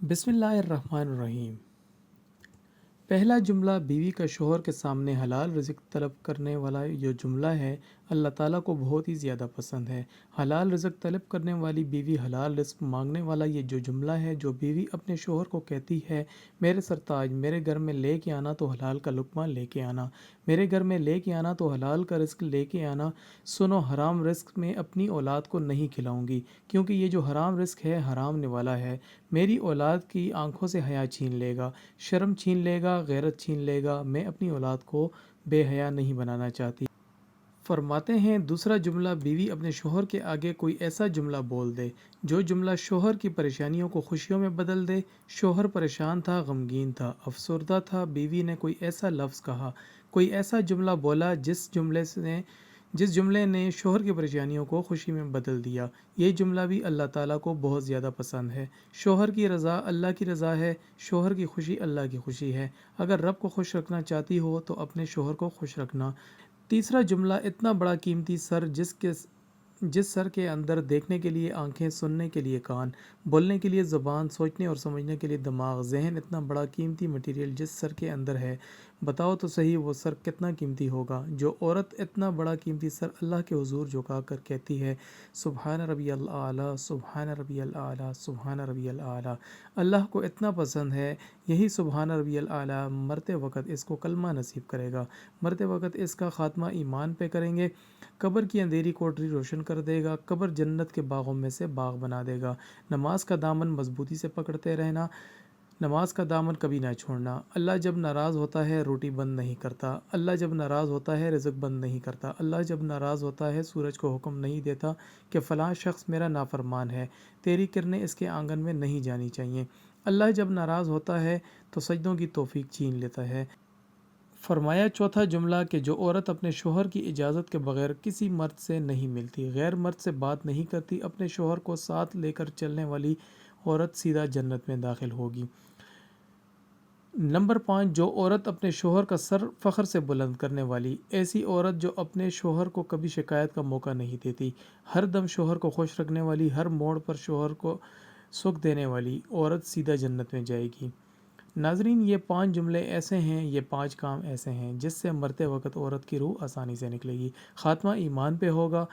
بسم اللہ الرحمن الرحیم۔ پہلا جملہ بیوی کا شوہر کے سامنے حلال رزق طلب کرنے والا جو جملہ ہے اللہ تعالیٰ کو بہت ہی زیادہ پسند ہے۔ حلال رزق طلب کرنے والی بیوی، حلال رزق مانگنے والا یہ جو جملہ ہے جو بیوی اپنے شوہر کو کہتی ہے، میرے سرتاج میرے گھر میں لے کے آنا تو حلال کا لقمہ لے کے آنا، میرے گھر میں لے کے آنا تو حلال کا رزق لے کے آنا، سنو حرام رزق میں اپنی اولاد کو نہیں کھلاؤں گی، کیونکہ یہ جو حرام رزق ہے حرام نوالا ہے، میری اولاد کی آنکھوں سے حیا چھین لے گا، شرم چھین لے گا، غیرت چھین لے گا، میں اپنی اولاد کو بے حیا نہیں بنانا چاہتی۔ فرماتے ہیں دوسرا جملہ بیوی اپنے شوہر کے آگے کوئی ایسا جملہ بول دے جو جملہ شوہر کی پریشانیوں کو خوشیوں میں بدل دے۔ شوہر پریشان تھا، غمگین تھا، افسردہ تھا، بیوی نے کوئی ایسا لفظ کہا، کوئی ایسا جملہ بولا جس جملے نے شوہر کی پریشانیوں کو خوشی میں بدل دیا۔ یہ جملہ بھی اللہ تعالیٰ کو بہت زیادہ پسند ہے۔ شوہر کی رضا اللہ کی رضا ہے، شوہر کی خوشی اللہ کی خوشی ہے۔ اگر رب کو خوش رکھنا چاہتی ہو تو اپنے شوہر کو خوش رکھنا۔ تیسرا جملہ اتنا بڑا قیمتی سر جس سر کے اندر دیکھنے کے لیے آنکھیں، سننے کے لیے کان، بولنے کے لیے زبان، سوچنے اور سمجھنے کے لیے دماغ، ذہن، اتنا بڑا قیمتی مٹیریل جس سر کے اندر ہے، بتاؤ تو صحیح وہ سر کتنا قیمتی ہوگا۔ جو عورت اتنا بڑا قیمتی سر اللہ کے حضور جھکا کر کہتی ہے سبحان ربی الاعلیٰ، سبحان ربی الاعلیٰ، سبحان ربی الاعلیٰ، اللہ کو اتنا پسند ہے، یہی سبحان ربی الاعلیٰ مرتے وقت اس کو کلمہ نصیب کرے گا، مرتے وقت اس کا خاتمہ ایمان پہ کریں گے، قبر کی اندھیری کوٹری روشن کر دے گا، قبر جنت کے باغوں میں سے باغ بنا دے گا۔ نماز کا دامن مضبوطی سے پکڑتے رہنا، نماز کا دامن کبھی نہ چھوڑنا۔ اللہ جب ناراض ہوتا ہے روٹی بند نہیں کرتا، اللہ جب ناراض ہوتا ہے رزق بند نہیں کرتا، اللہ جب ناراض ہوتا ہے سورج کو حکم نہیں دیتا کہ فلاں شخص میرا نافرمان ہے، تیری کرنیں اس کے آنگن میں نہیں جانی چاہیے۔ اللہ جب ناراض ہوتا ہے تو سجدوں کی توفیق چھین لیتا ہے۔ فرمایا چوتھا جملہ کہ جو عورت اپنے شوہر کی اجازت کے بغیر کسی مرد سے نہیں ملتی، غیر مرد سے بات نہیں کرتی، اپنے شوہر کو ساتھ لے کر چلنے والی عورت سیدھا جنت میں داخل ہوگی۔ نمبر 5، جو عورت اپنے شوہر کا سر فخر سے بلند کرنے والی، ایسی عورت جو اپنے شوہر کو کبھی شکایت کا موقع نہیں دیتی، ہر دم شوہر کو خوش رکھنے والی، ہر موڑ پر شوہر کو سکھ دینے والی عورت سیدھا جنت میں جائے گی۔ ناظرین، یہ 5 جملے ایسے ہیں، یہ 5 کام ایسے ہیں جس سے مرتے وقت عورت کی روح آسانی سے نکلے گی، خاتمہ ایمان پہ ہوگا،